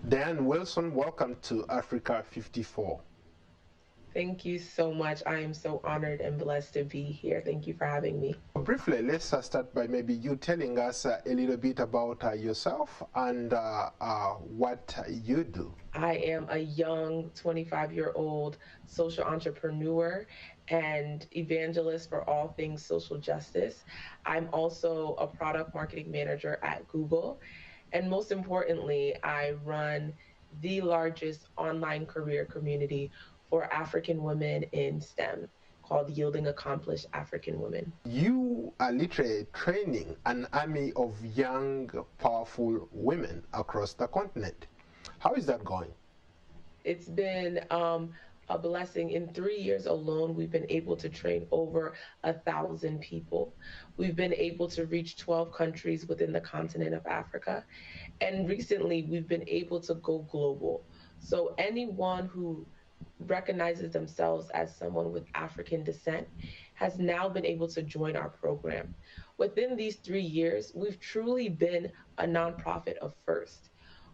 Dan Wilson, welcome to Africa 54. Thank you so much. I am so honored and blessed to be here. Thank you for having me. Briefly, let's start by maybe you telling us a little bit about yourself and what you do. I am a young 25-year-old social entrepreneur and evangelist for all things social justice. I'm also a product marketing manager at Google. And most importantly, I run the largest online career community for African women in STEM called Yielding Accomplished African Women. You are literally training an army of young, powerful women across the continent. How is that going? It's been a blessing. In 3 years alone, we've been able to train over 1,000 people. We've been able to reach 12 countries within the continent of Africa. And recently, we've been able to go global. So anyone who recognizes themselves as someone with African descent has now been able to join our program. Within these 3 years, we've truly been a nonprofit of first.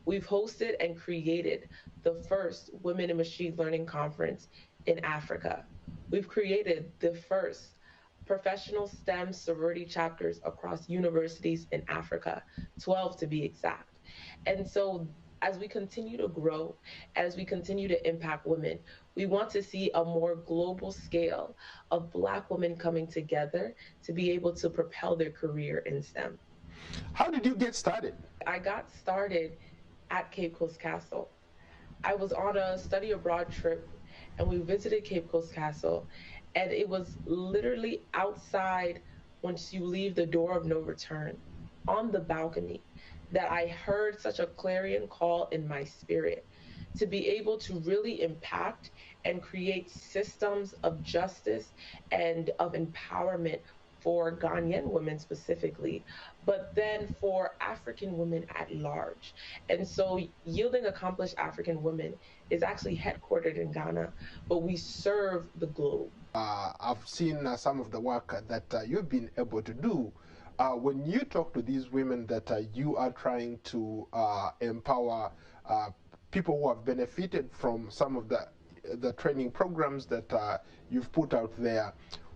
We've hosted and created the first Women in Machine Learning Conference in Africa. We've created the first professional STEM sorority chapters across universities in Africa, 12 to be exact. And so as we continue to grow, as we continue to impact women, we want to see a more global scale of Black women coming together to be able to propel their career in STEM. How did you get started? I got started at Cape Coast Castle. I was on a study abroad trip and we visited Cape Coast Castle, and it was literally outside once you leave the door of no return on the balcony that I heard such a clarion call in my spirit to be able to really impact and create systems of justice and of empowerment for Ghanaian women specifically, but then for African women at large. And so Yielding Accomplished African Women is actually headquartered in Ghana, but we serve the globe. I've seen some of the work that you've been able to do. When you talk to these women that you are trying to empower people who have benefited from some of the training programs that you've put out there,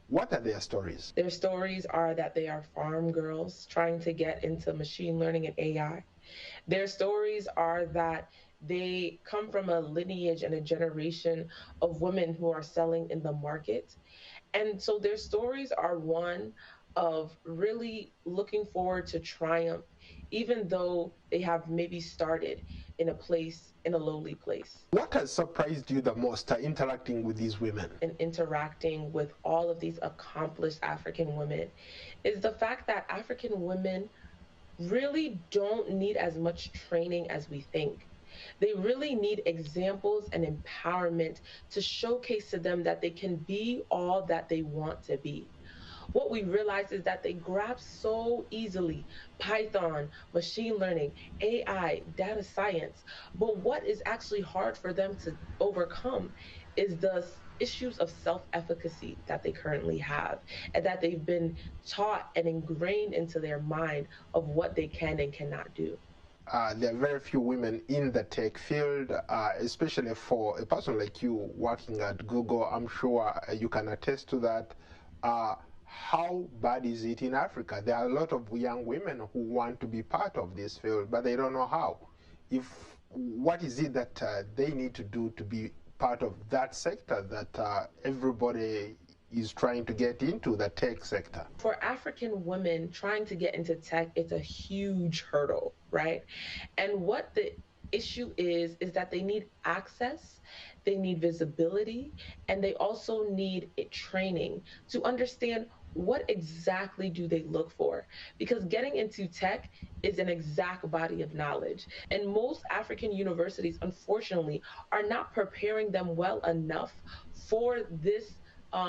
what are their stories? Their stories are that they are farm girls trying to get into machine learning and AI. Their stories are that they come from a lineage and a generation of women who are selling in the market. And so their stories are one of really looking forward to triumph, even though they have maybe started in a lowly place. What has surprised you the most interacting with these women? And interacting with all of these accomplished African women is the fact that African women really don't need as much training as we think. They really need examples and empowerment to showcase to them that they can be all that they want to be. What we realize is that they grasp so easily Python, machine learning, AI, data science. But what is actually hard for them to overcome is the issues of self-efficacy that they currently have, and that they've been taught and ingrained into their mind of what they can and cannot do. There are very few women in the tech field, especially for a person like you working at Google. I'm sure you can attest to that. How bad is it in Africa? There are a lot of young women who want to be part of this field, but they don't know how. What is it that they need to do to be part of that sector that everybody is trying to get into, the tech sector? For African women trying to get into tech, it's a huge hurdle, right? And what the issue is that they need access, they need visibility, and they also need training to understand what exactly do they look for? Because getting into tech is an exact body of knowledge. And most African universities, unfortunately, are not preparing them well enough for this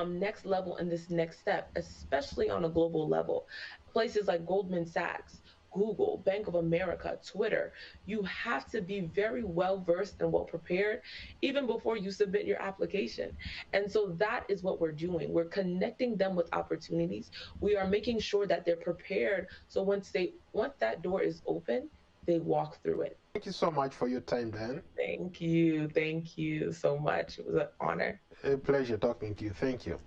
next level and this next step, especially on a global level. Places like Goldman Sachs, Google, Bank of America, Twitter, you have to be very well versed and well prepared even before you submit your application. And so that is what we're doing. We're connecting them with opportunities. We are making sure that they're prepared. So once that door is open, they walk through it. Thank you so much for your time, Dan. Thank you so much. It was an honor. A pleasure talking to you. Thank you.